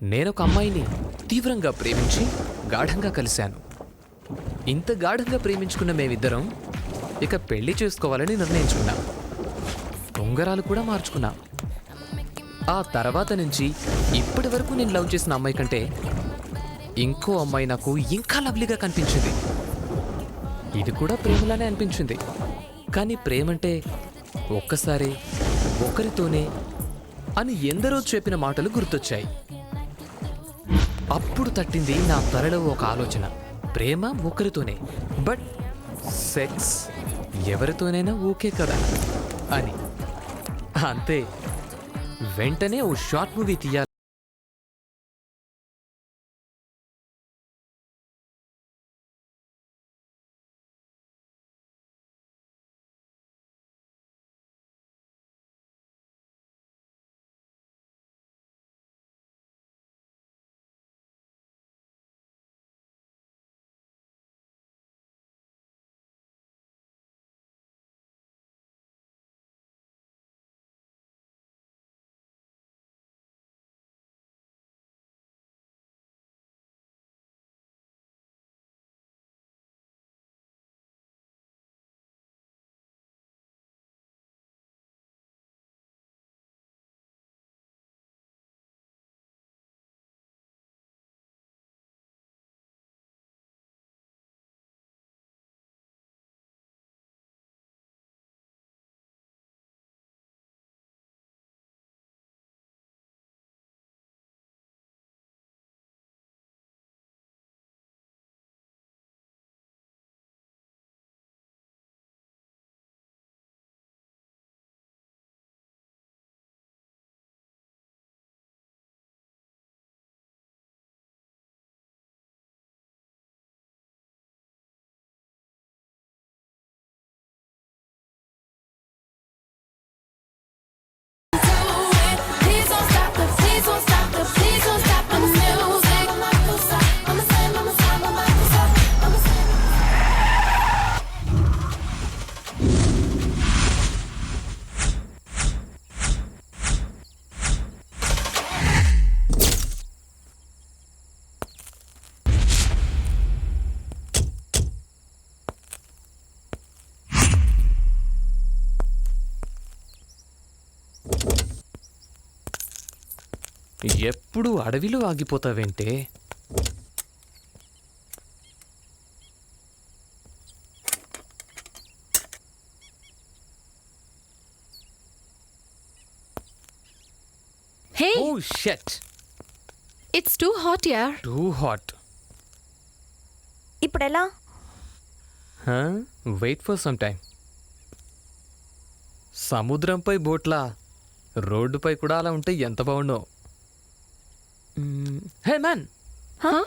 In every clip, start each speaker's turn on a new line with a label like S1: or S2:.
S1: నేనొక అమ్మాయిని తీవ్రంగా ప్రేమించి గాఢంగా కలిశాను. ఇంత గాఢంగా ప్రేమించుకున్న మేమిద్దరం ఇక పెళ్లి చేసుకోవాలని నిర్ణయించుకున్నాం. ఉంగరాలు కూడా మార్చుకున్నాం. ఆ తర్వాత నుంచి ఇప్పటి వరకు నేను లవ్ చేసిన అమ్మాయి కంటే ఇంకో అమ్మాయి నాకు ఇంకా లవ్లీగా కనిపించింది. ఇది కూడా ప్రేమలానే అనిపించింది. కానీ ప్రేమంటే ఒక్కసారి ఒకరితోనే అని ఎందరో చెప్పిన మాటలు గుర్తొచ్చాయి. అప్పుడు తట్టింది నా తలలో ఒక ఆలోచన. ప్రేమ ఒకరితోనే, బట్ సెక్స్ ఎవరితోనైనా ఓకే కదా అని. అంతే, వెంటనే ఓ షార్ట్ మూవీ తీయాలి. ఎప్పుడు అడవిలో ఆగిపోతావేంటే?
S2: Hey,
S1: oh shit,
S2: it's too hot here.
S1: Too hot.
S3: ఇప్పుడెలా?
S1: Wait for some time. సముద్రంపై బోట్లా రోడ్డుపై కూడా అలా ఉంటే ఎంత బాగుండో. Hey man,
S2: Huh?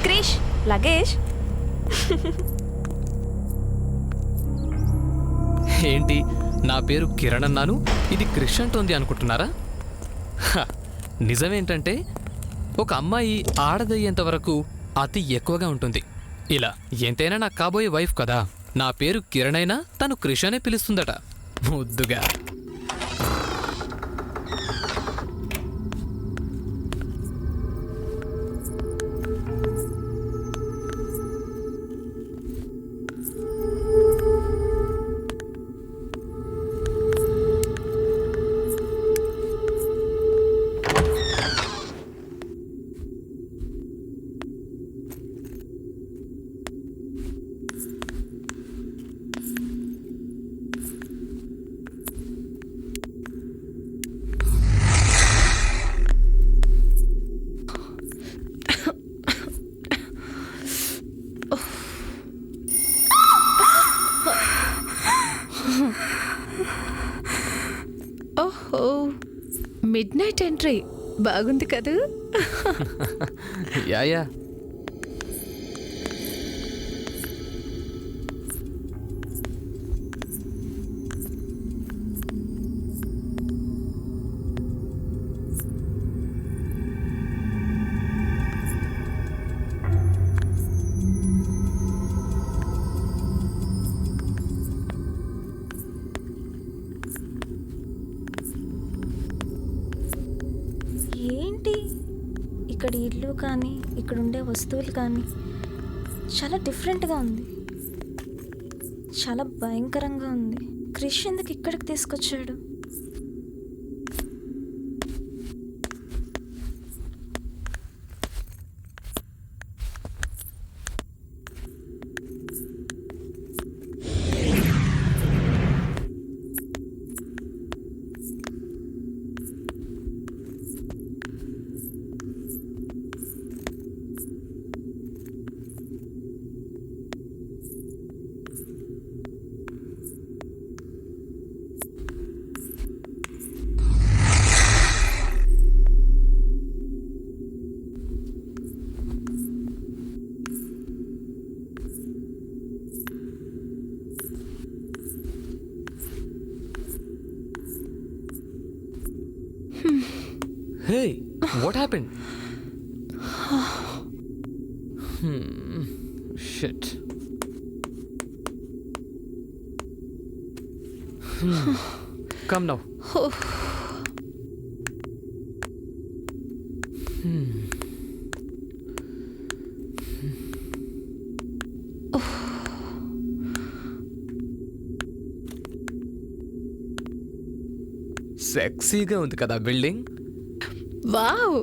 S3: Krish, luggage.
S1: ఏంటి నా పేరు కిరణ్ అన్నాను, ఇది క్రిష్ అంటోంది అనుకుంటున్నారా? హ, నిజమేంటంటే ఒక అమ్మాయి ఆడదయ్యేంత వరకు అతి ఎక్కువగా ఉంటుంది. ఇలా ఎంతైనా నాకు కాబోయే వైఫ్ కదా. నా పేరు కిరణ్ అయినా తను క్రిష్ అనే పిలుస్తుందట ముద్దుగా.
S2: ఓహో మిడ్ నైట్ ఎంట్రీ బాగుంది కదూ.
S1: Yeah yeah.
S3: ఏంటి ఇక్కడ ఇల్లు కానీ ఇక్కడ ఉండే వస్తువులు కానీ చాలా డిఫరెంట్గా ఉంది, చాలా భయంకరంగా ఉంది. క్రిష్ ఎందుకు ఇక్కడికి తీసుకొచ్చాడు?
S1: Hey, what happened? Shit. Come now. సెక్సీగా ఉంది కదా building.
S2: Wow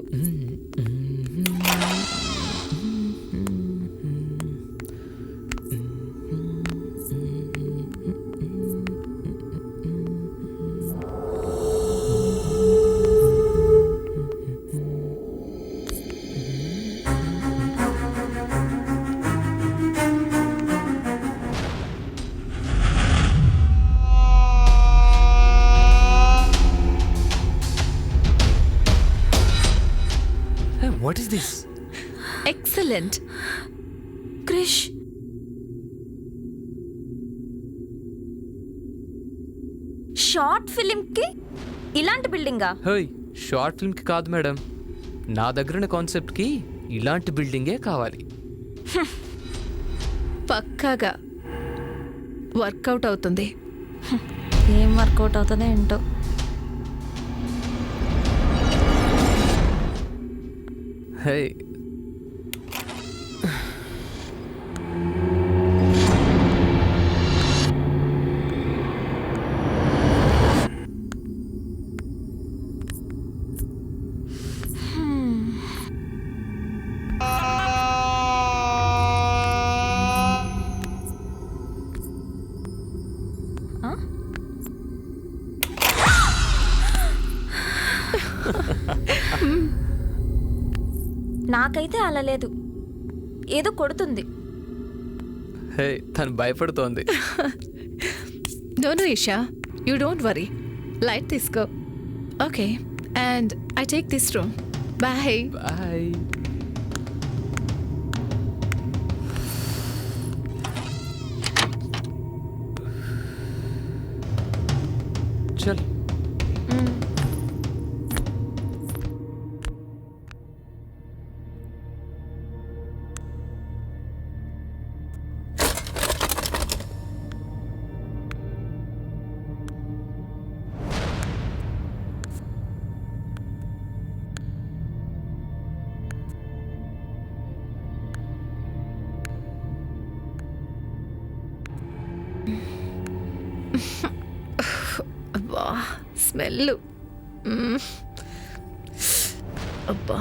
S1: what is this?
S2: Excellent.
S3: Krish, short ఫిలింకి ఇలాంటి బిల్డింగా?
S1: హేయ్, షార్ట్ ఫిల్మ్కి కాదు మేడం, నా దగ్గరున్న కాన్సెప్ట్కి ఇలాంటి బిల్డింగే కావాలి.
S2: పక్కాగా వర్కౌట్ అవుతుంది.
S3: ఏం వర్కౌట్ అవుతుందో ఏంటో.
S1: హే,
S3: నాకైతే అలా లేదు, ఏదో కొడుతుంది.
S1: హే, తను భయపడుతోంది.
S2: No no Isha, you don't worry, light తీసుకో. Okay, and I take this room. Bye.
S1: Bye. చల్.
S2: అబ్బా స్మెల్. అబ్బా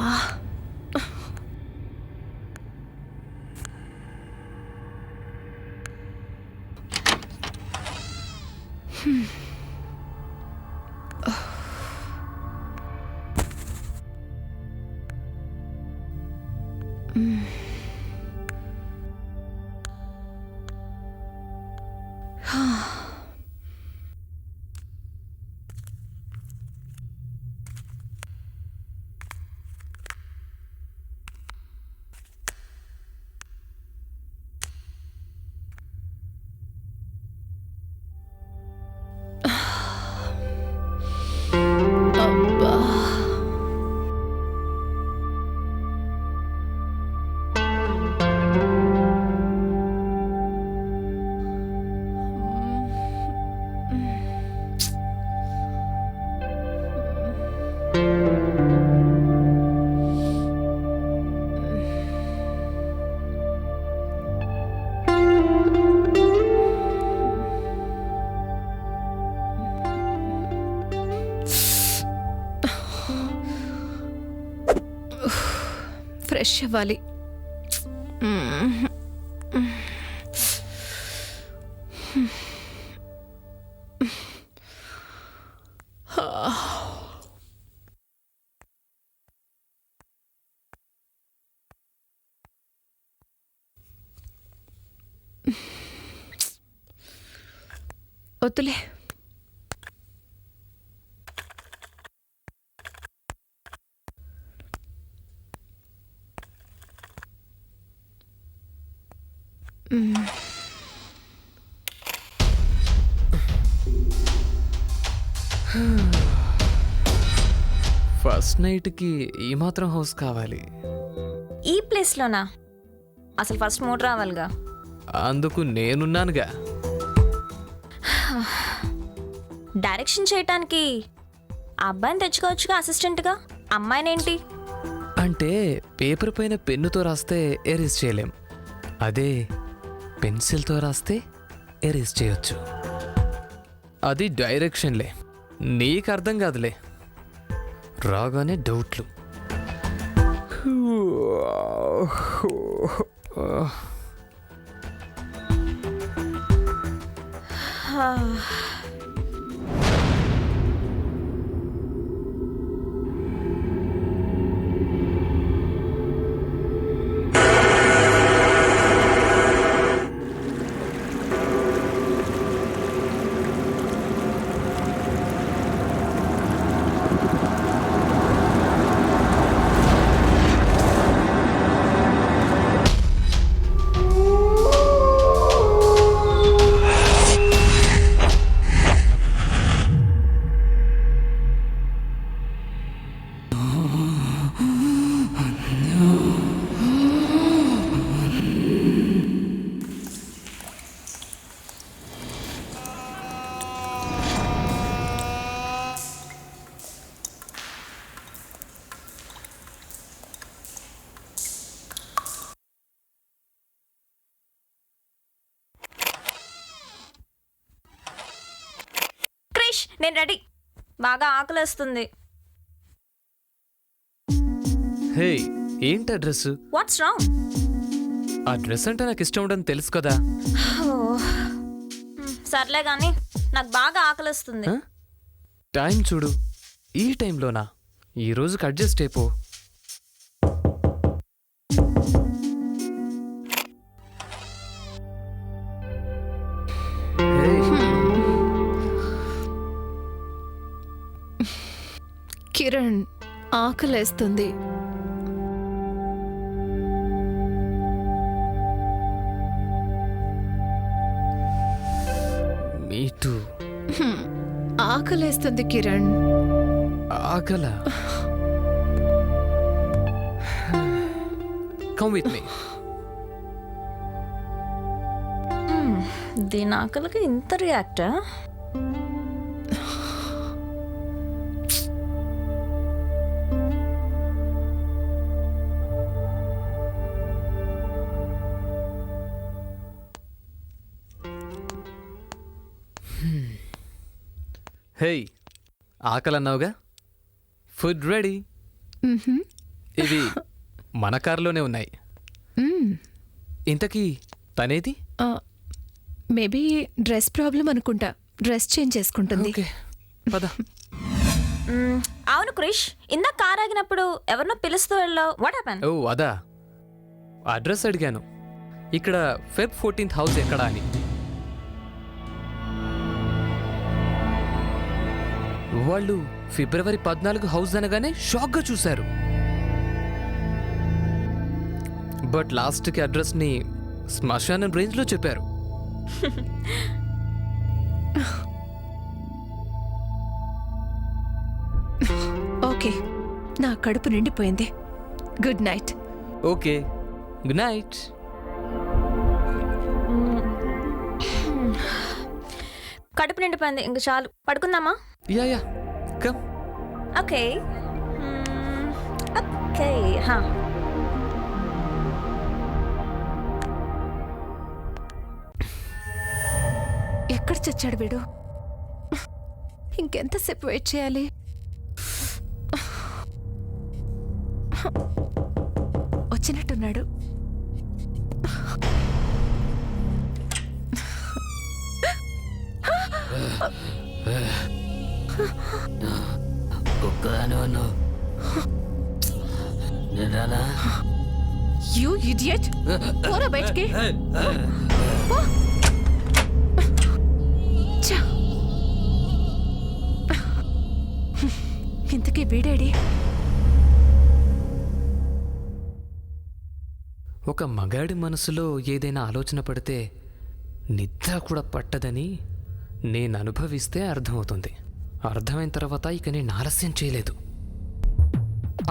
S2: ఫ్రెష్ అవ్వాలి. వద్దులే.
S1: ఫస్ట్ నైట్కి ఈ మాత్రం హౌస్ కావాలి.
S3: ఈ ప్లేస్లోనా? అసలు ఫస్ట్ మూడ్ రావాలిగా.
S1: అందుకు నేనున్నానుగా.
S3: డైరెక్షన్ చేయటానికి ఆ అబ్బాయిని తెచ్చుకోవచ్చుగా అసిస్టెంట్గా. అమ్మాయినేంటి?
S1: అంటే పేపర్ పైన పెన్నుతో రాస్తే ఎరేజ్ చేయలేం, అదే పెన్సిల్తో రాస్తే ఎరేజ్ చేయొచ్చు. అది డైరెక్షన్లే, నీకు అర్థం కాదులే. రాగానే డౌట్లు.
S3: క్రిష్, నేను రెడీ. బాగా ఆకలేస్తుంది.
S1: హే, ఏంటి అడ్రస్?
S3: What's wrong?
S1: ఆ డ్రెస్ అంటే నాకు ఇష్టం ఉండని తెలుసు కదా.
S3: సర్లే కానీ నాకు బాగా ఆకలిస్తుంది.
S1: టైం చూడు, ఈ టైంలోనా? ఈ రోజుకి అడ్జస్ట్ అయిపో.
S2: కిరణ్, ఆకలేస్తుంది.
S1: మీ టూ.
S2: ఆకలేస్తుంది కిరణ్.
S1: ఆకల? Come with me.
S3: దీని ఆకలికి ఇంత రియాక్టా?
S1: హే, ఆకలన్నావుగా, ఫుడ్ రెడీ. ఇవి మన కారులోనే ఉన్నాయి. ఇంతకీ తనేది?
S2: మేబీ డ్రెస్ ప్రాబ్లం అనుకుంటా, డ్రెస్ చేంజ్ చేసుకుంటుంది.
S1: ఓకే, పద.
S3: అవును క్రిష్, ఇందాక కార్ ఆగినప్పుడు ఎవరినో పిలుస్తూ వెళ్ళావు. What happen?
S1: ఓ అదా, అడ్రస్ అడిగాను. ఇక్కడ ఫెబ్ 14th హౌస్ ఎక్కడా అని. వాళ్ళు ఫిబ్రవరి 14 హౌస్ అనగానే షాక్గా చూశారు. బట్ లాస్ట్కి అడ్రస్ని శ్మశానం రేంజ్లో చెప్పారు.
S2: ఓకే, నా కడుపు నిండిపోయింది. Good night.
S1: Okay, good night.
S3: కడుపు నిండిపోయింది, ఇంక చాలు, పడుకుందామా?
S1: Yeah yeah, come.
S3: Okay okay.
S2: ఎక్కడ చచ్చాడు వీడు? ఇంకెంతసేపు వెయిట్ చేయాలి? వచ్చినట్టున్నాడు. You idiot! పోరా బయటికి. పో. ఛ! ఇంతకీ వీడేడి?
S1: ఒక మగాడి మనసులో ఏదైనా ఆలోచన పడితే నిద్ర కూడా పట్టదని నేను అనుభవిస్తే అర్థమవుతుంది. అర్థమైన తర్వాత ఇక నేను ఆలస్యం చేయలేదు.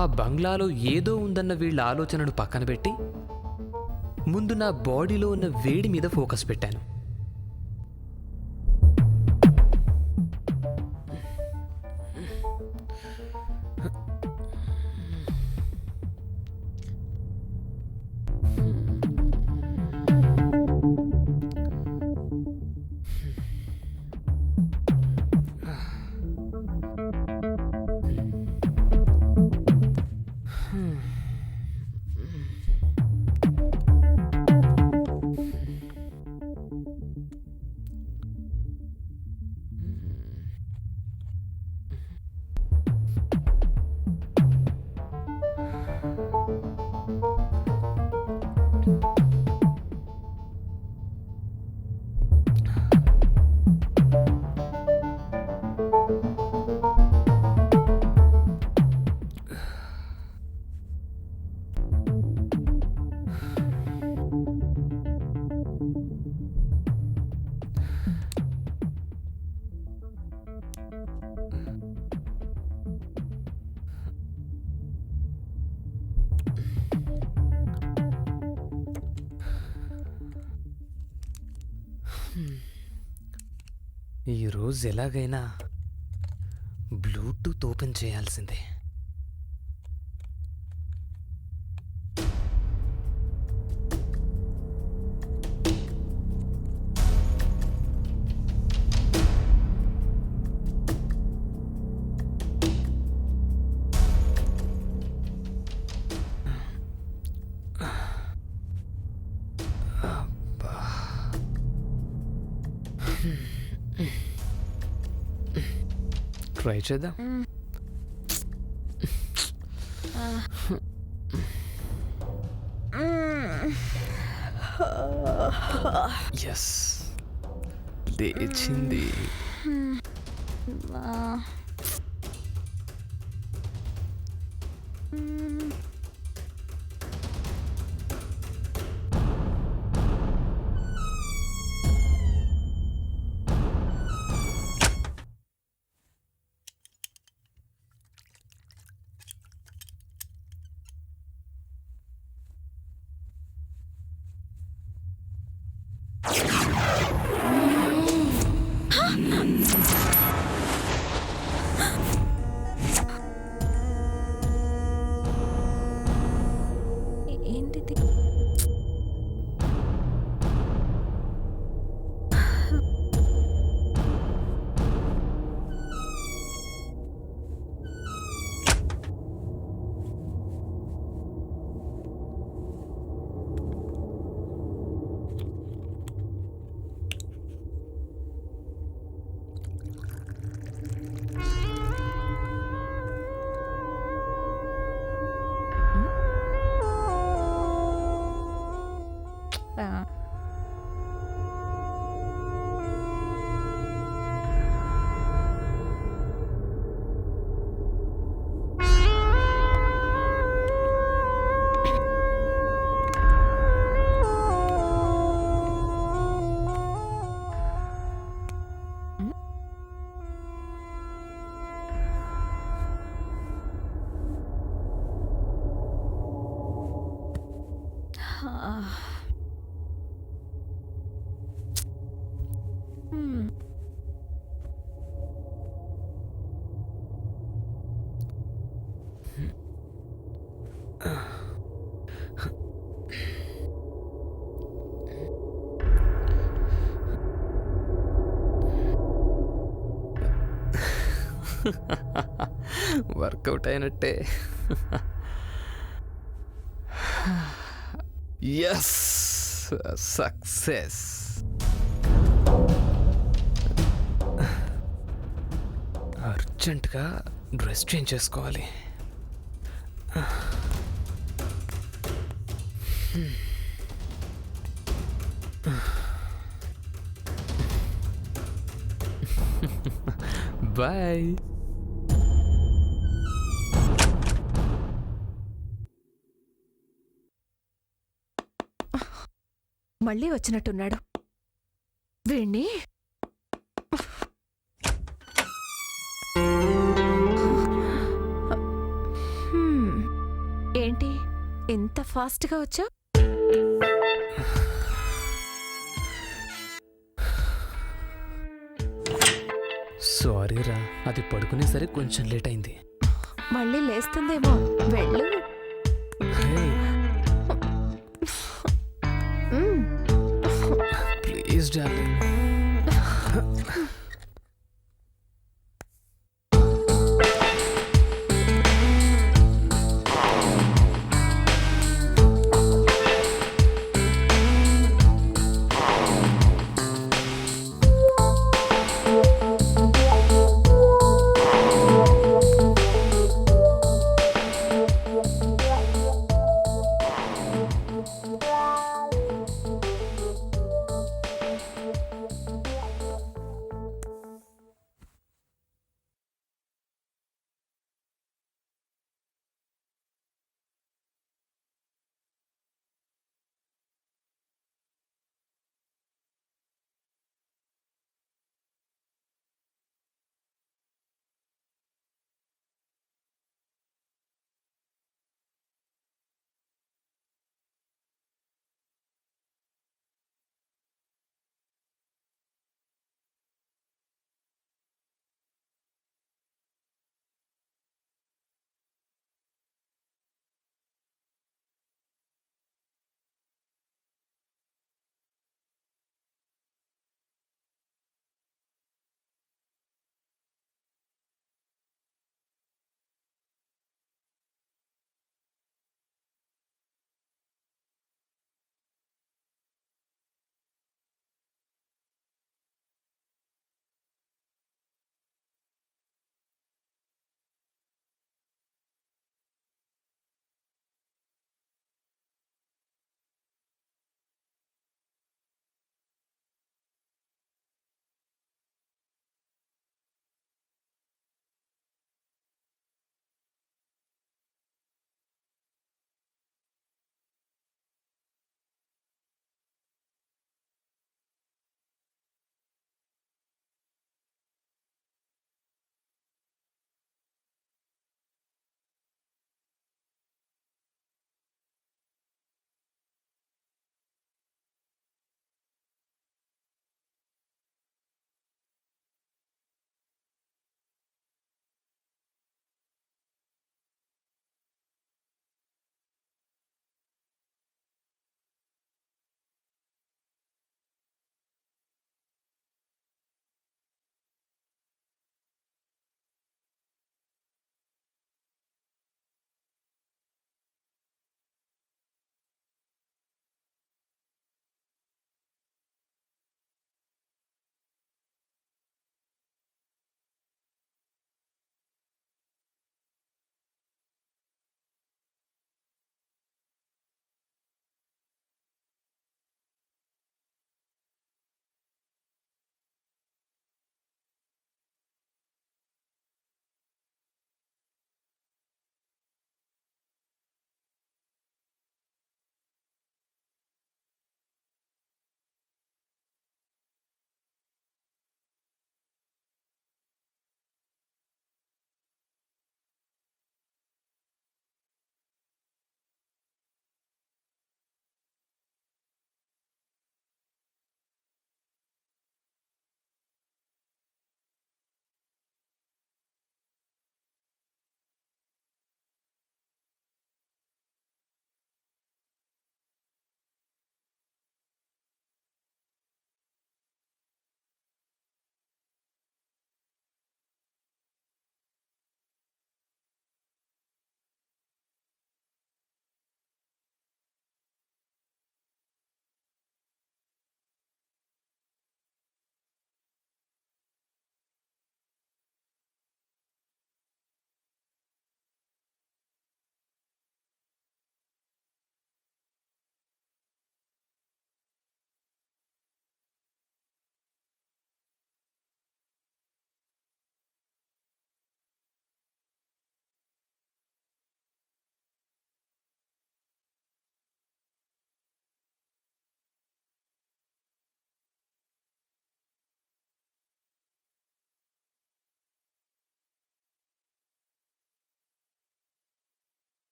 S1: ఆ బంగ్లాలో ఏదో ఉందన్న వీళ్ళ ఆలోచనను పక్కన పెట్టి ముందు నా బాడీలో ఉన్న వేడి మీద ఫోకస్ పెట్టాను. ఈరోజు ఎలాగైనా బ్లూటూత్ ఓపెన్ చేయాల్సిందే. ట్రై చేద్దాం. ఎస్, లేచింది.
S3: ఏంటిది? వర్కౌట్ అయినట్టే.
S1: Yes success. అర్జెంటుగా డ్రెస్ చేంజ్ చేసుకోవాలి. బాయ్.
S2: మళ్ళీ వచ్చినట్టున్నాడు. వీణ్ణి ఏంటి ఇంత ఫాస్ట్గా వచ్చా?
S1: సారీ రా, అది పడుకునేసరికి కొంచెం లేట్ అయింది.
S2: మళ్ళీ లేస్తుందేమో. వెళ్ళు.
S1: Please darling.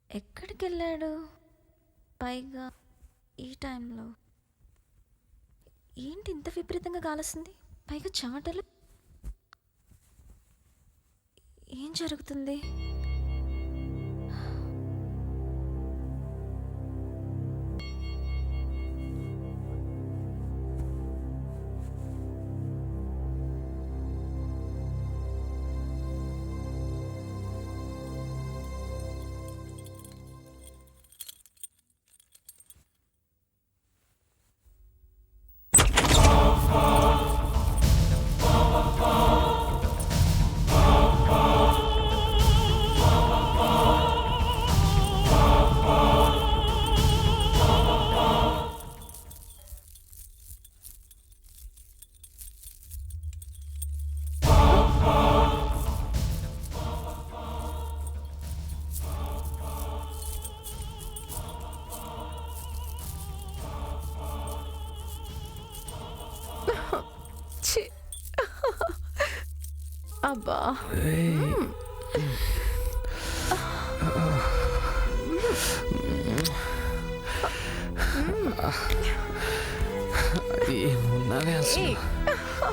S3: ఎక్కడికి వెళ్ళాడు? పైగా ఈ టైంలో ఏంటి ఇంత విపరీతంగా కాలుస్తుంది? పైగా చెమటలు. ఏం జరుగుతుంది?
S2: ఛీ. అబ్బా
S1: ఏమున్నావే అసలు?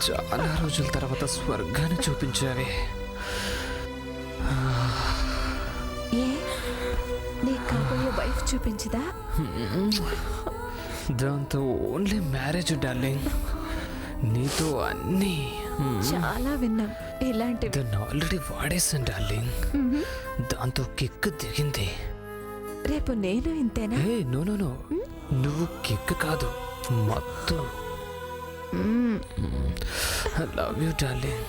S1: చాలా రోజుల తర్వాత స్వర్గాన్ని చూపించావే.
S2: ఏ నీ కాబోయే వైఫ్ చూపించదా?
S1: దాంతో ఓన్లీ మ్యారేజ్ డార్లింగ్. నీతో అన్నీ
S2: చాలా విన్నాం ఇలాంటివి.
S1: దాన్ని ఆల్రెడీ వాడేసాను డార్లింగ్. దాంతో కిక్ దిగింది.
S2: రేపు నేను ఇంతేనా?
S1: ఏ నో నో నో, నువ్వు కిక్ కాదు, మత్తు. I love you darling.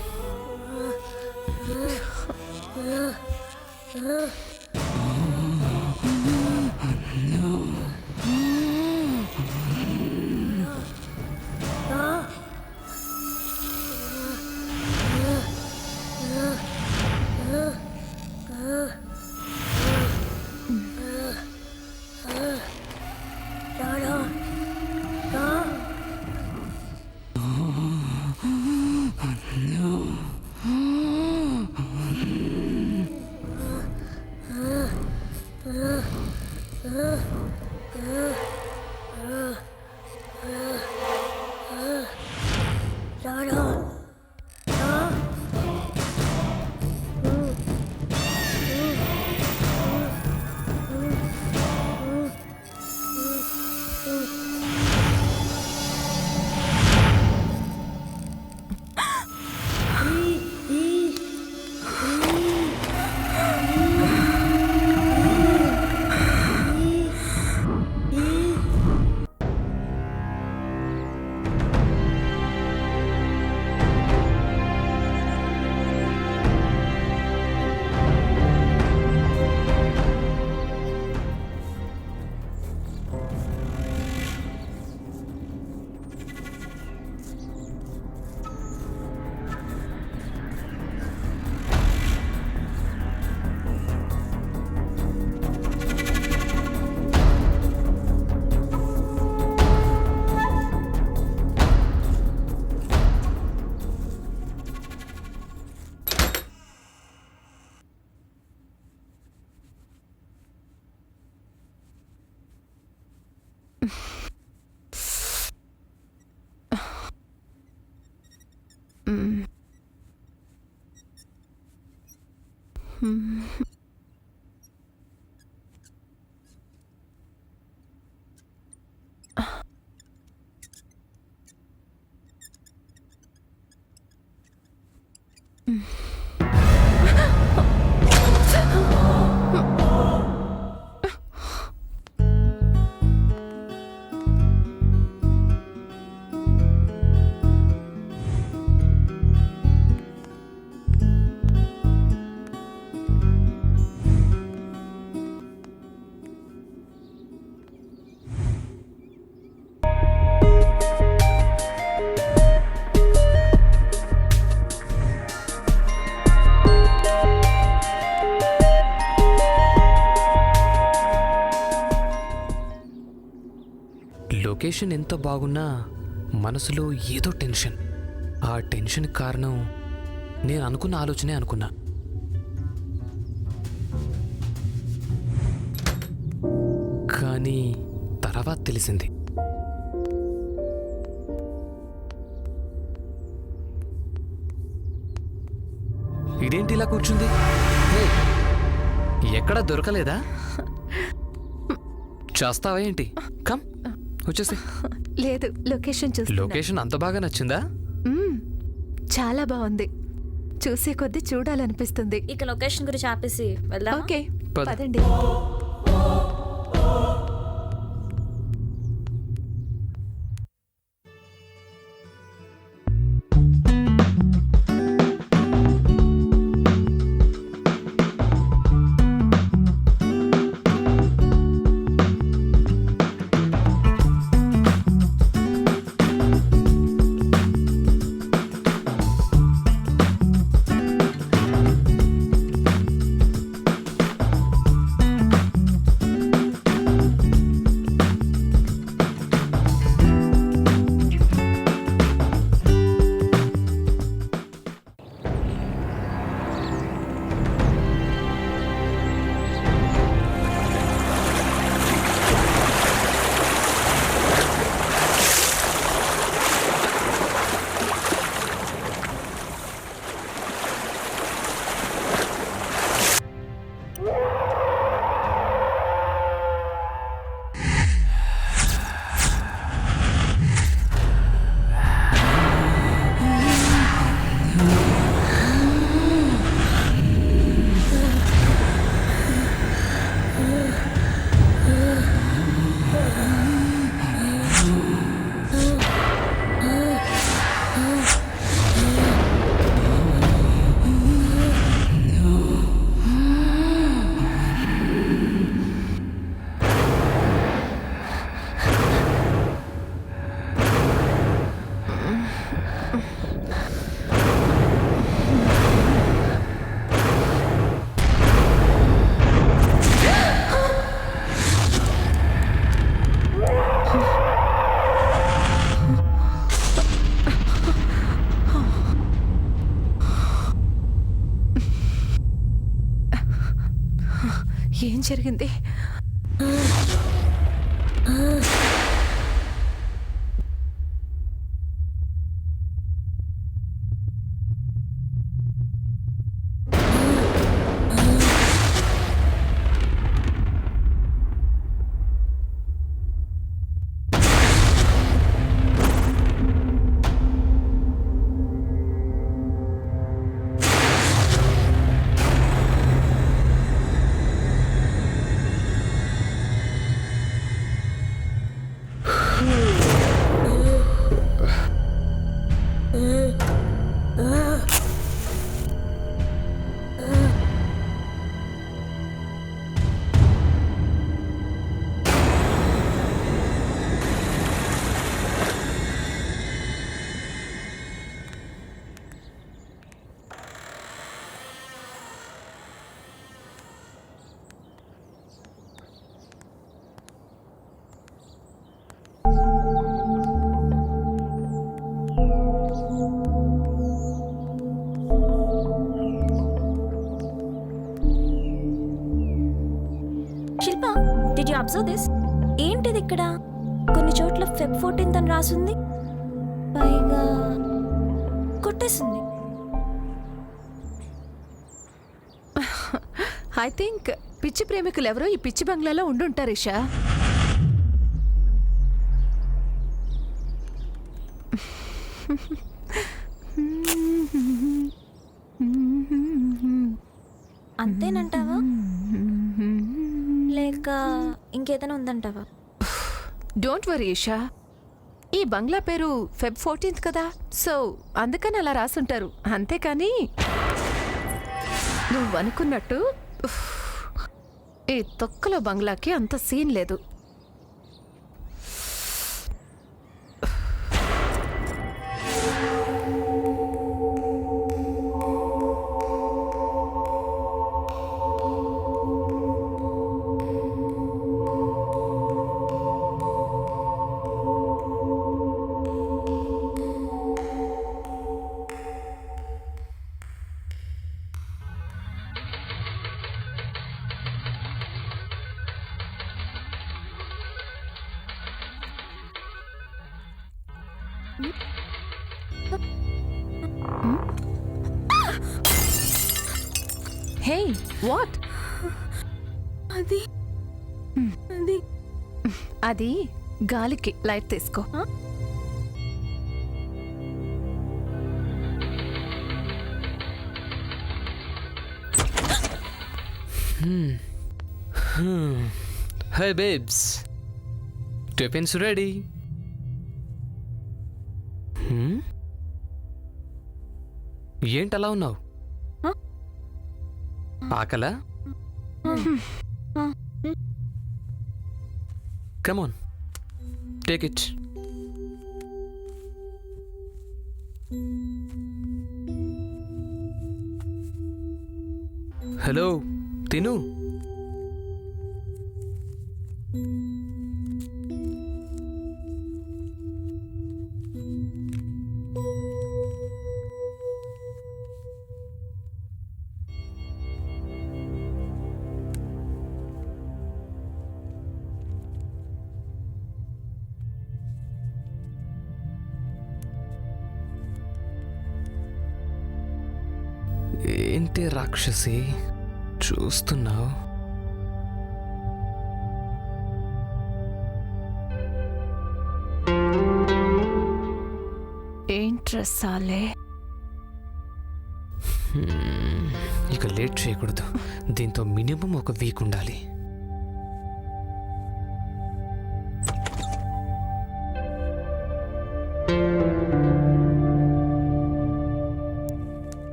S1: Location ఎంత బాగున్నా మనసులో ఏదో టెన్షన్. ఆ టెన్షన్ కారణం నేను అనుకున్న ఆలోచనే అనుకున్నా. కానీ తర్వాత తెలిసింది. ఇదేంటి ఇలా కూర్చుంది? హే, ఎక్కడా దొరకలేదా? చేస్తావా ఏంటి? కమ్ వచ్చేసి.
S2: లేదు, లొకేషన్ చూస్తున్నా.
S1: లొకేషన్ అంత బాగా నచ్చిందా?
S2: చాలా బాగుంది. చూసే కొద్దీ చూడాలనిపిస్తుంది.
S3: ఇక లొకేషన్ గురించి ఆపేసి వెళ్దాం.
S2: ఓకే,
S1: పద.
S2: పదండి. ఏం జరిగింది?
S3: శిల్ప, డిడ్ యూ అబ్జర్వ్ దిస్? ఏంటిది ఇక్కడ? కొన్ని చోట్ల ఫెబ్ 14 అని రాసుంది, పైగా కొట్టేసింది.
S2: ఐ థింక్ పిచ్చి ప్రేమికులు ఎవరో ఈ పిచ్చి బంగ్లాలో ఉండుంటారు ఇషా.
S3: అంతేనంటావా లేక ఇంకేదైనా ఉందంటావా?
S2: డోంట్ వరీ ఇషా, ఈ బంగ్లా పేరు ఫెబ్ 14 కదా, సో అందుకని అలా రాసుంటారు. అంతేకాని నువ్వు అనుకున్నట్టు ఈ తొక్కలో బంగ్లాకి అంత సీన్ లేదు. Hey what?
S3: అది అది
S2: అది గాలికి. లైట్ తీసుకో.
S1: High babes, tiffins ready. ఏంటలా ఉన్నావు? ఆకలా? కమాన్, టేక్ ఇట్. హలో, తిను. ఏంటి రాక్షసి చూస్తున్నావు?
S2: ఏంట్రసాలే,
S1: ఇక లేట్ చేయకూడదు. దీంతో మినిమం ఒక వీక్ ఉండాలి.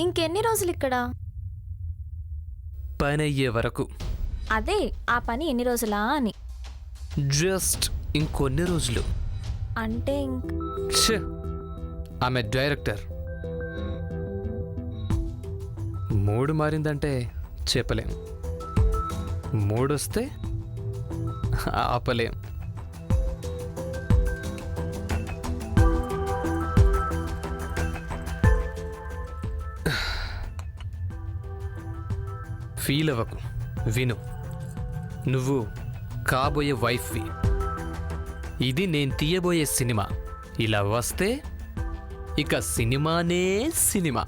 S3: ఇంకెన్ని రోజులు ఇక్కడ?
S1: పని అయ్యే వరకు.
S3: అదే, ఆ పని ఎన్ని రోజులా అని.
S1: జస్ట్ ఇంకొన్ని రోజులు.
S3: అంటే
S1: ఆమె డైరెక్టర్. మూడు మారిందంటే చెప్పలేం, మూడొస్తే ఆపలేం. ఫీల్ అవ్వకు, విను. నువ్వు కాబోయే వైఫ్వి. ఇది నేను తీయబోయే సినిమా. ఇలా వస్తే ఇక సినిమానే సినిమా.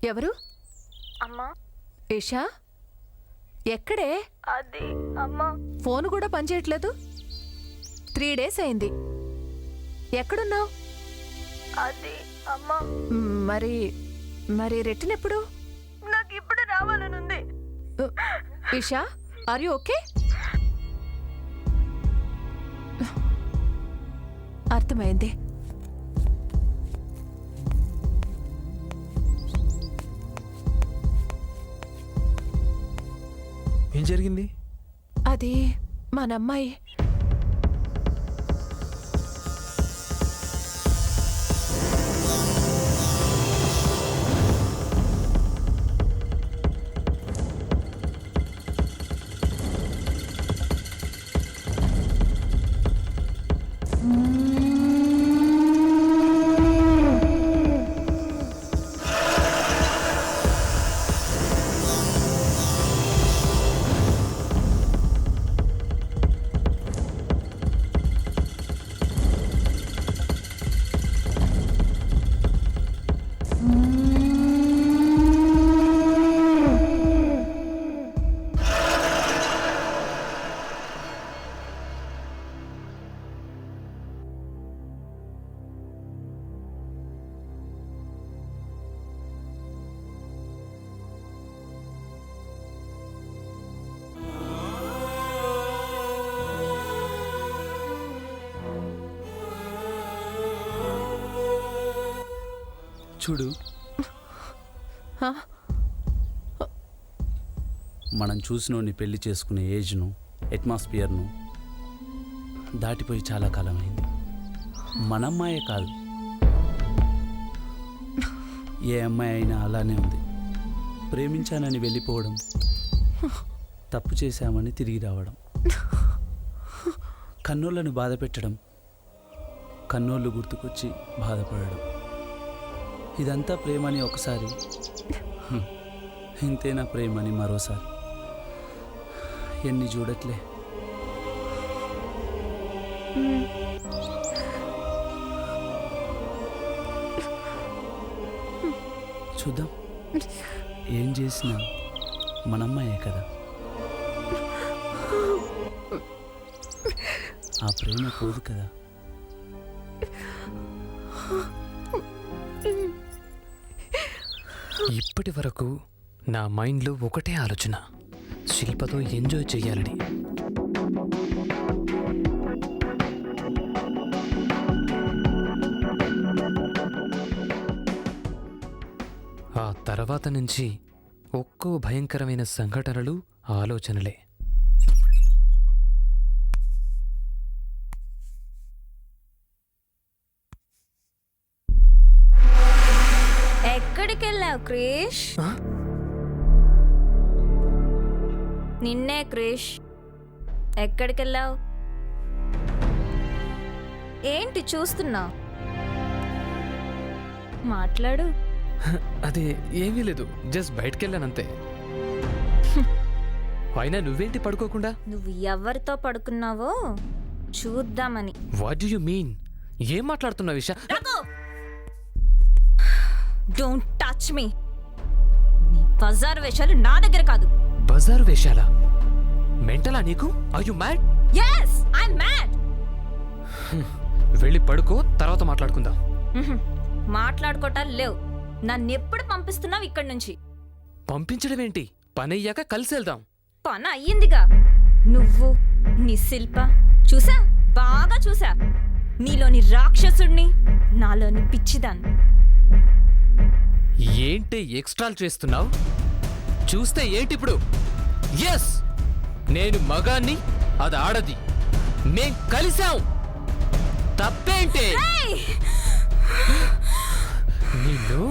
S2: ఎవరు?
S3: అమ్మా.
S2: ఈషా, ఎక్కడే?
S3: అది అమ్మా.
S2: ఫోన్ కూడా పనిచేయట్లేదు. 3 days అయింది. ఎక్కడున్నావు?
S3: అది అమ్మా.
S2: మరి మరి రిటర్న్ ఎప్పుడు?
S3: నాకు ఇప్పుడు రావాలనుంది.
S2: Isha, are you okay? అర్థమైంది.
S4: ఏం జరిగింది?
S2: అది మన అమ్మాయి.
S4: చూడు,
S2: Huh?
S4: మనం చూసినోడిని పెళ్లి చేసుకునే ఏజ్ను, అట్మాస్ఫియర్ను దాటిపోయి చాలా కాలమైంది. మన అమ్మాయే కాదు, ఏ అమ్మాయి అయినా అలానే ఉంది. ప్రేమించానని వెళ్ళిపోవడం, తప్పు చేశామని తిరిగి రావడం, కన్నోళ్ళను బాధ పెట్టడం, కన్నోళ్ళు గుర్తుకొచ్చి బాధపడడం, ఇదంతా ప్రేమని ఒకసారి, ఇంతేనా ప్రేమని మరోసారి. ఎన్ని చూడట్లే. చూద్దాం, ఏం చేసినా మనమ్మాయే కదా. ఆ ప్రేమ పోదు కదా.
S1: ఇప్పటి వరకు నా మైండ్లో ఒకటే ఆలోచన, శిల్పతో ఎంజాయ్ చెయ్యాలని. ఆ తర్వాత నుంచి ఒక్కో భయంకరమైన సంఘటనలు, ఆలోచనలే.
S3: ఎక్కడికి వెళ్ళావు క్రిష్?
S1: ఆ?
S3: నిన్నే క్రిష్, ఎక్కడికి వెళ్ళావు? ఏంటి చూస్తున్నావు? మాట్లాడు.
S1: అదే ఏమీ లేదు, జస్ట్ బయటకెళ్ళానంతే. అయినా నువ్వేంటి పడుకోకుండా?
S3: నువ్వు ఎవరితో పడుకున్నావో చూద్దామని.
S1: What do you mean? ఏం మాట్లాడుతున్నావు విష?
S3: Don't touch me. నీ బజార్ వేషాలు నా దగ్గర కాదు.
S1: బజారు వేషాలా? మెంటలా నీకు? Are you mad?
S3: yes I'm mad.
S1: వెళ్ళి పడుకో, తర్వాత మాట్లాడుకుందాం.
S3: మాట్లాడుకోవటాలు లేవు. నన్ను ఎప్పుడు పంపిస్తున్నావు ఇక్కడి నుంచి?
S1: పంపించడం ఏంటి? పని అయ్యాక కలిసి వెళ్దాం.
S3: పని అయ్యిందిగా. నువ్వు, నీ శిల్ప చూసా, బాగా చూసా. నీలోని రాక్షసుడిని, నాలోని పిచ్చిదాన్ని.
S1: ఏంటి ఎక్స్ట్రాలు చేస్తున్నావు? చూస్తే ఏంటి ఇప్పుడు? ఎస్, నేను మగాన్ని, అది ఆడది. మేం కలిసాం. తప్పేంటి? నిన్ను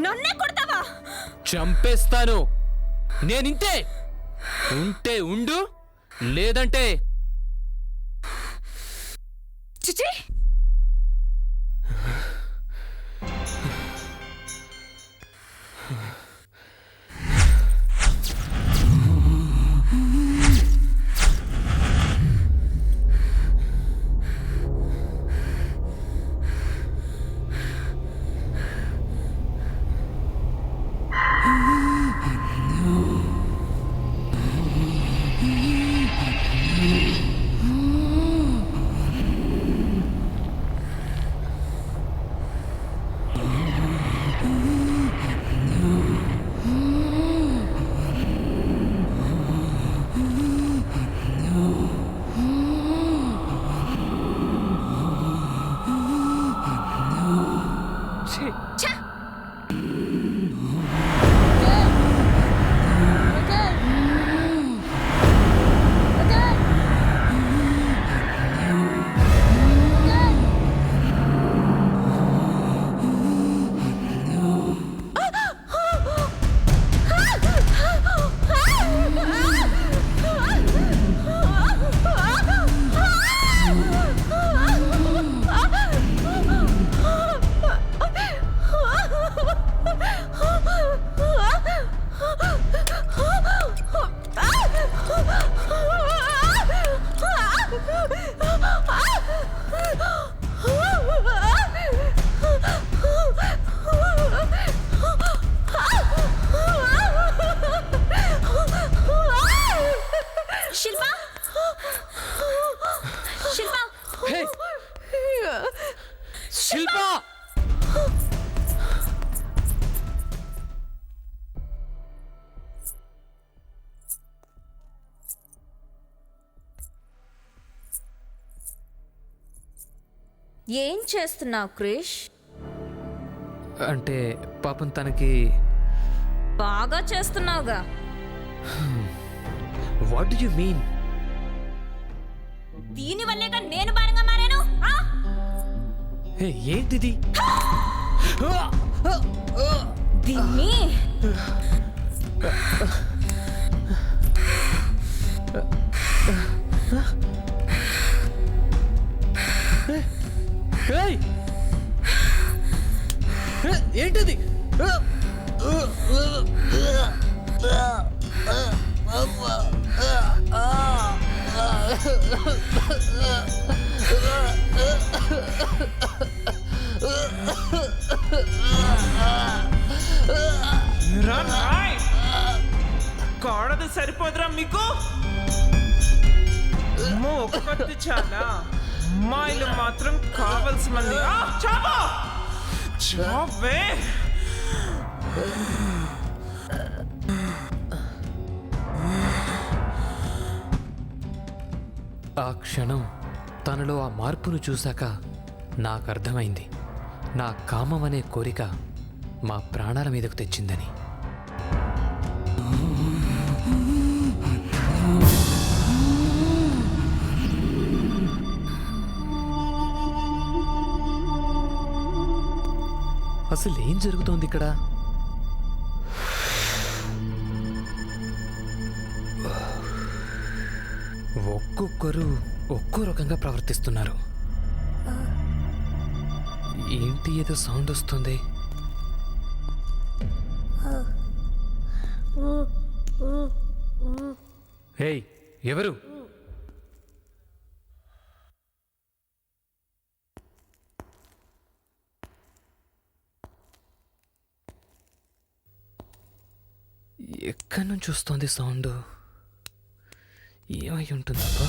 S3: నన్నే కొడతావా?
S1: చంపేస్తాను. నేనింతే. ఉంటే ఉండు, లేదంటే
S3: చిచి. ఏం చేస్తున్నావు క్రిష్?
S1: అంటే పాపం తనకి
S3: బాగా చేస్తున్నావుగా.
S1: What do you mean?
S3: దీని వల్లేగా నేను భారంగా మారాను.
S1: హే, ఏంటిది?
S3: దీన్ని
S1: ఏయ్! ఏంటిది?
S5: కాడది సరిపోదురా మీకు? అమ్మో, ఒక్కటి చాలా. అమ్మాయిలు మాత్రం కావలసిన మంది. చావా చావే.
S1: ఆ క్షణం తనలో ఆ మార్పును చూశాక నాకు అర్థమైంది, నా కామం అనే కోరిక మా ప్రాణాల మీదకు తెచ్చిందని. అసలు ఏం జరుగుతోంది ఇక్కడ? ఒక్కొక్కరు ఒక్కో రకంగా ప్రవర్తిస్తున్నారు. ఏంటి, ఏదో సౌండ్ వస్తుంది. హేయ్, ఎవరు? ఎక్కడి నుంచి వస్తుంది సౌండ్? ఏమై ఉంటుందబ్బా?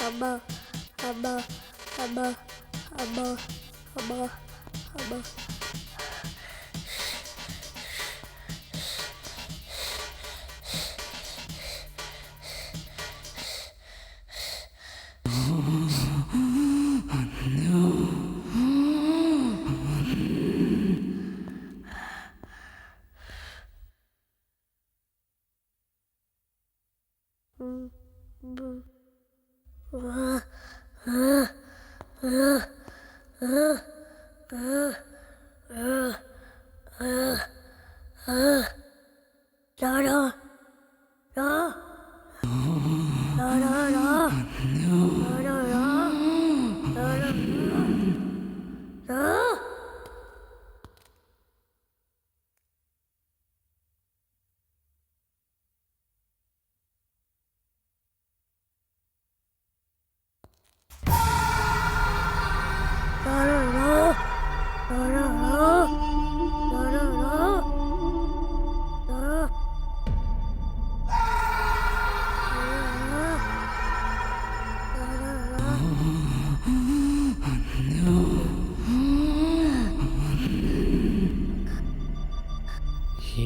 S3: అబ్బా అబ్బా అబ్బా అబ్బా అబ్బా అబ్బా.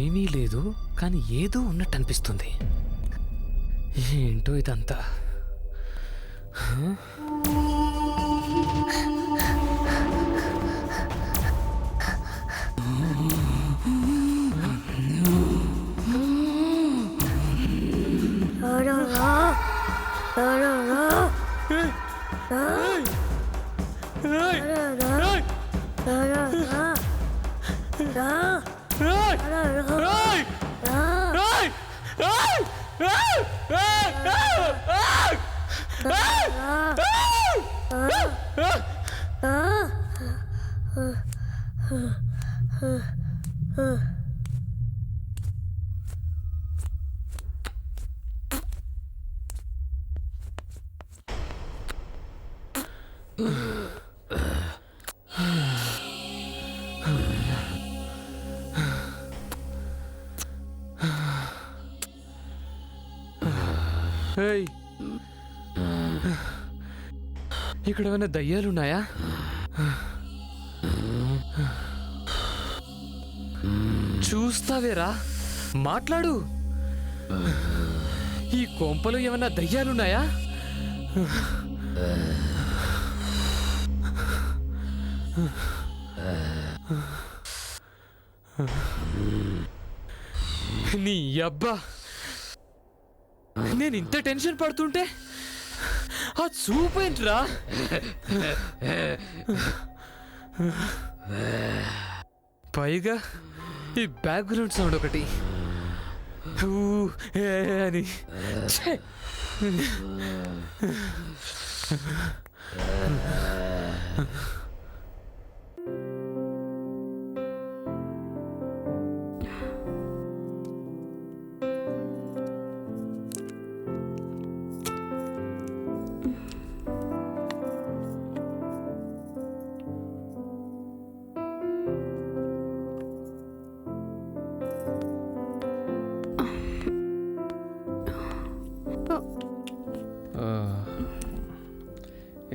S1: ఏమీ లేదు, కానీ ఏదో ఉన్నట్టు అనిపిస్తుంది. ఏంటో ఇదంతా? ఏయ్, ఇక్కడ ఏమైనా దయ్యాలున్నాయా? చూస్తావేరా, మాట్లాడు. ఈ కొంపలో ఏమన్నా దయ్యాలున్నాయా? నీ అబ్బా, నేను ఇంత టెన్షన్ పడుతుంటే ఆ చూపేంట్రా? పైగా ఈ బ్యాక్గ్రౌండ్ సౌండ్ ఒకటి ఊ, ఏ అని. ఛే!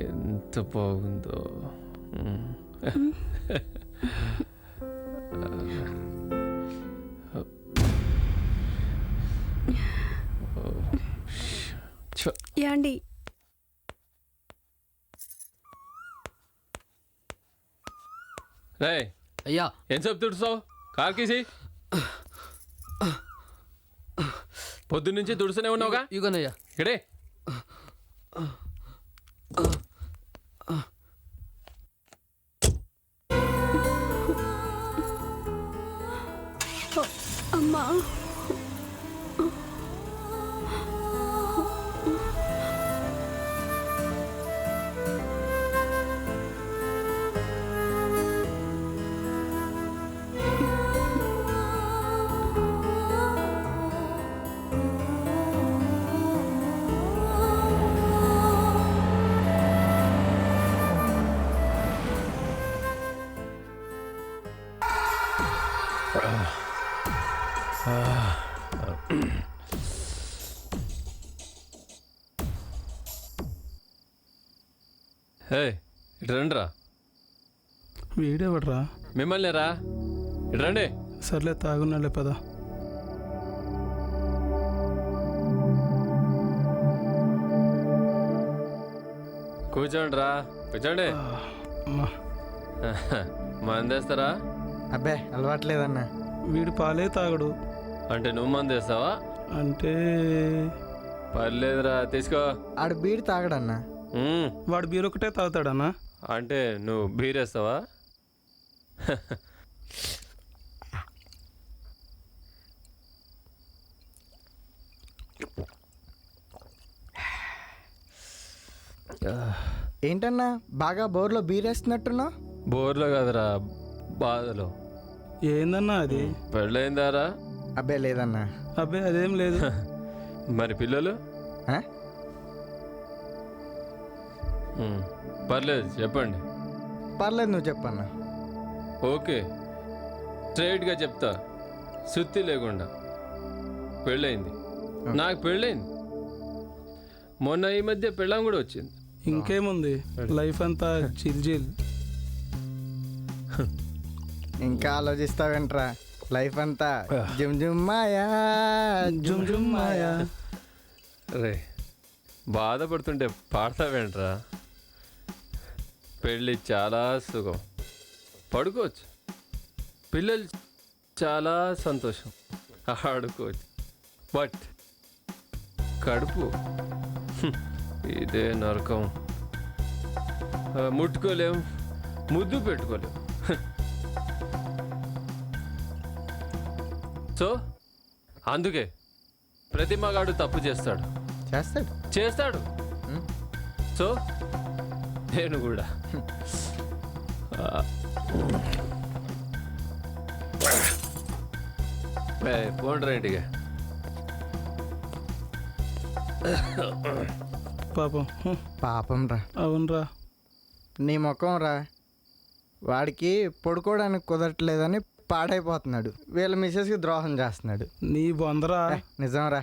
S1: ఎంత బాగుందో.
S6: యాండి
S7: రే
S8: అయ్యా
S7: ఎంతసేపు తుడుస్తావు? కార్కేసి పొద్దున్నుంచి తుడుస్తూనే ఉన్నావుగా.
S8: ఇగోనయ్యా.
S7: ఇక్కడే
S6: అమ్మా
S7: హే ఇటు రండి రా.
S9: వీడేవడ్రా?
S7: మిమ్మల్ని రా, ఇటు రండి.
S9: సర్లే తాగున్నాలే పద.
S7: కూర్చోండి రా, కూర్చోండి.
S9: అమ్మా,
S7: మందేస్తారా?
S10: అబ్బే అలవాట్లేదన్నా.
S9: వీడు పాలే తాగడు.
S7: అంటే నువ్వు మందేస్తావా?
S9: అంటే
S7: పర్లేదురా, తీసుకో.
S10: ఆడు బీడి తాగడన్నా.
S9: వాడు బీర్ ఒకటే తాగుతాడన్నా.
S7: అంటే నువ్వు బీరేస్తావా?
S10: ఏంటన్నా బాగా బోర్లో బీరేస్తున్నట్టున్నావు?
S7: బోర్లో కదరా, బాధలో.
S9: ఏందన్నా అది?
S7: పెళ్ళయిందారా?
S10: అబ్బే లేదన్నా.
S9: అబ్బే అదేం లేదు.
S7: మరి పిల్లలు?
S10: ఆ?
S7: పర్లేదు, చెప్పండి.
S10: పర్లేదు, నువ్వు చెప్పన్నా.
S7: ఓకే, స్ట్రైట్గా చెప్తా, సుత్తి లేకుండా. పెళ్ళయింది, నాకు పెళ్ళయింది. మొన్న ఈ మధ్య పెళ్ళం కూడా వచ్చింది.
S9: ఇంకేముంది, లైఫ్ అంతా చిల్జిల్.
S10: ఇంకా ఆలోచిస్తావేంట్రా? లైఫ్ అంతా జుమ్ జుమ్ మాయా,
S9: జుమ్ జుమ్ మాయా.
S7: రే, బాధపడుతుంటే పాడతావేంట్రా? పెళ్ళి చాలా సుఖం, పడుకోవచ్చు. పిల్లలు చాలా సంతోషం, ఆడుకోవచ్చు. బట్ కడుపు ఇదే నరకం. ముట్టుకోలేం, ముద్దు పెట్టుకోలేం. సో అందుకే ప్రతి మగాడు తప్పు చేస్తాడు.
S10: చేస్తాడు.
S7: సో నేను కూడా. పోండ్రా ఇంటికి.
S9: పాపం.
S10: పాపం రా.
S9: అవునరా.
S10: నీ ముఖం రా. వాడికి పడుకోవడానికి కుదరట్లేదని పాడైపోతున్నాడు. వీళ్ళ మిస్సెస్కి ద్రోహం చేస్తున్నాడు.
S9: నీ బొందరా.
S10: నిజం రా.